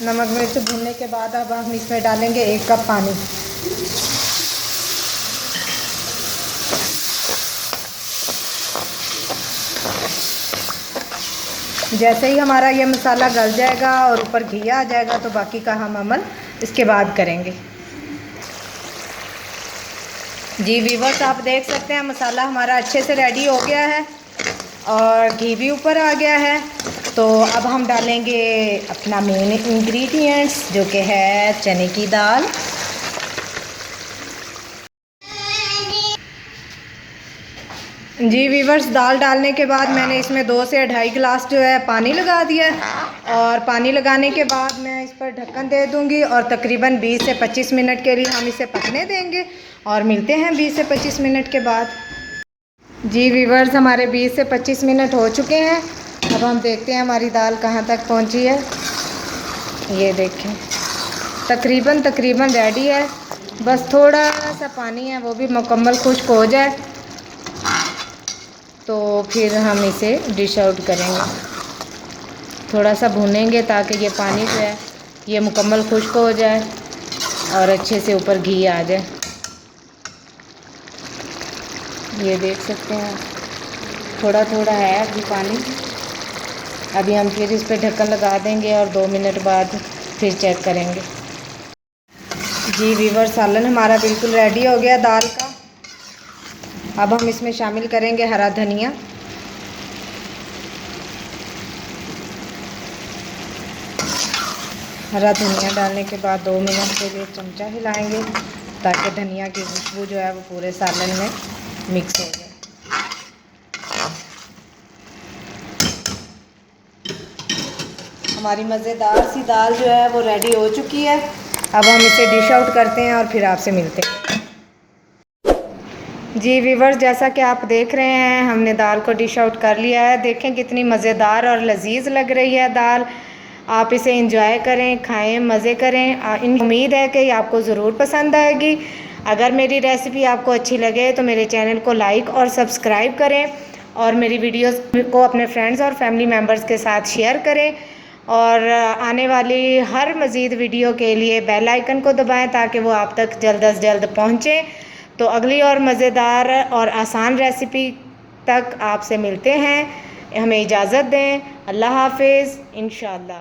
नमक मिर्च भूनने के बाद अब हम इसमें डालेंगे 1 कप पानी। जैसे ही हमारा ये मसाला गल जाएगा और ऊपर घी आ जाएगा तो बाकी का हम अमल इसके बाद करेंगे। जी व्यूअर्स, आप देख सकते हैं मसाला हमारा अच्छे से रेडी हो गया है और घी भी ऊपर आ गया है। तो अब हम डालेंगे अपना मेन इंग्रेडिएंट्स जो कि है चने की दाल। जी व्यूअर्स, दाल डालने के बाद मैंने इसमें 2 से 2.5 गिलास जो है पानी लगा दिया है और पानी लगाने के बाद मैं इस पर ढक्कन दे दूंगी और तकरीबन 20 से 25 मिनट के लिए हम इसे पकने देंगे और मिलते हैं 20 से 25 मिनट के बाद। जी व्यूअर्स, हमारे 20 से 25 मिनट हो चुके हैं। अब हम देखते हैं हमारी दाल कहाँ तक पहुँची है। ये देखें, तकरीबन रेडी है। बस थोड़ा सा पानी है, वो भी मुकम्मल खुश्क हो जाए तो फिर हम इसे डिश आउट करेंगे। थोड़ा सा भूनेंगे ताकि ये पानी जो है ये मुकम्मल खुश्क हो जाए और अच्छे से ऊपर घी आ जाए। ये देख सकते हैं, थोड़ा थोड़ा है अभी पानी। अभी हम फिर इस पर ढक्कन लगा देंगे और 2 मिनट बाद फिर चेक करेंगे। जी व्यूअर्स, सालन हमारा बिल्कुल रेडी हो गया दाल का। अब हम इसमें शामिल करेंगे हरा धनिया। हरा धनिया डालने के बाद 2 मिनट के लिए चमचा हिलाएंगे ताकि धनिया की खुशबू जो है वो पूरे सालन में मिक्स हो जाए। हमारी मज़ेदार सी दाल जो है वो रेडी हो चुकी है। अब हम इसे डिश आउट करते हैं और फिर आपसे मिलते हैं। जी व्यूअर्स, जैसा कि आप देख रहे हैं हमने दाल को डिश आउट कर लिया है। देखें कितनी मज़ेदार और लजीज लग रही है दाल। आप इसे एंजॉय करें, खाएं, मज़े करें। उम्मीद है कि आपको ज़रूर पसंद आएगी। अगर मेरी रेसिपी आपको अच्छी लगे तो मेरे चैनल को लाइक और सब्सक्राइब करें और मेरी वीडियोस को अपने फ्रेंड्स और फैमिली मेम्बर्स के साथ शेयर करें और आने वाली हर मज़ीद वीडियो के लिए बेल आइकन को दबाएं ताकि वो आप तक जल्द अज जल्द पहुँचे। तो अगली और मज़ेदार और आसान रेसिपी तक आपसे मिलते हैं। हमें इजाज़त दें। अल्लाह हाफिज़, इंशाअल्लाह।